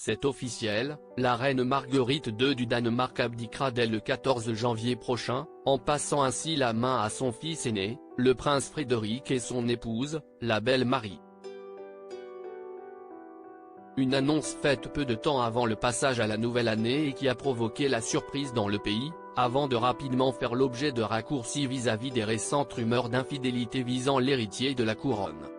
C'est officiel, la reine Marguerite II du Danemark abdiquera dès le 14 janvier prochain, en passant ainsi la main à son fils aîné, le prince Frédéric et son épouse, la belle Marie. Une annonce faite peu de temps avant le passage à la nouvelle année et qui a provoqué la surprise dans le pays, avant de rapidement faire l'objet de raccourcis vis-à-vis des récentes rumeurs d'infidélité visant l'héritier de la couronne.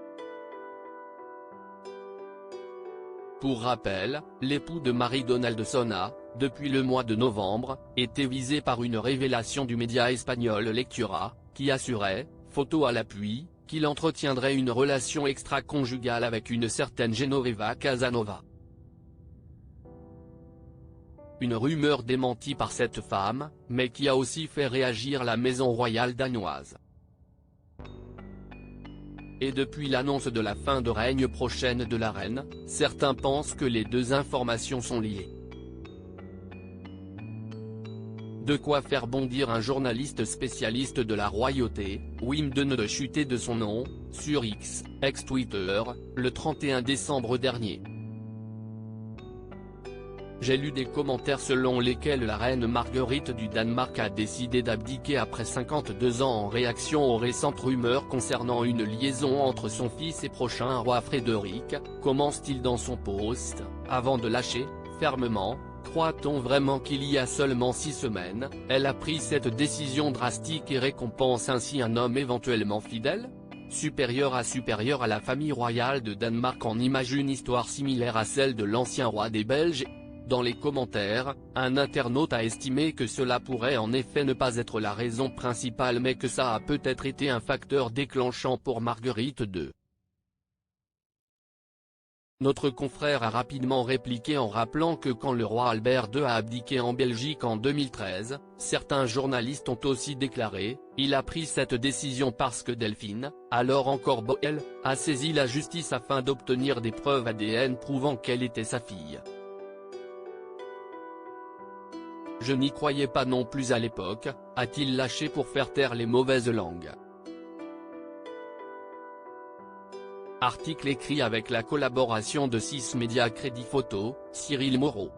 Pour rappel, l'époux de Marie Donaldson a, depuis le mois de novembre, été visé par une révélation du média espagnol Lectura, qui assurait, photo à l'appui, qu'il entretiendrait une relation extra-conjugale avec une certaine Genoveva Casanova. Une rumeur démentie par cette femme, mais qui a aussi fait réagir la maison royale danoise. Et depuis l'annonce de la fin de règne prochaine de la reine, certains pensent que les deux informations sont liées. De quoi faire bondir un journaliste spécialiste de la royauté, Wim de chuter de son nom, sur X, ex-Twitter, le 31 décembre dernier. J'ai lu des commentaires selon lesquels la reine Marguerite du Danemark a décidé d'abdiquer après 52 ans en réaction aux récentes rumeurs concernant une liaison entre son fils et prochain roi Frédéric, commence-t-il dans son post, avant de lâcher, fermement, croit-on vraiment qu'il y a seulement 6 semaines, elle a pris cette décision drastique et récompense ainsi un homme éventuellement fidèle ? Supérieur à la famille royale de Danemark en image une histoire similaire à celle de l'ancien roi des Belges. Dans les commentaires, un internaute a estimé que cela pourrait en effet ne pas être la raison principale mais que ça a peut-être été un facteur déclenchant pour Marguerite II. Notre confrère a rapidement répliqué en rappelant que quand le roi Albert II a abdiqué en Belgique en 2013, certains journalistes ont aussi déclaré « Il a pris cette décision parce que Delphine, alors encore Boel, a saisi la justice afin d'obtenir des preuves ADN prouvant qu'elle était sa fille. » Je n'y croyais pas non plus à l'époque, a-t-il lâché pour faire taire les mauvaises langues. Article écrit avec la collaboration de 6 médias Crédit Photo, Cyril Moreau.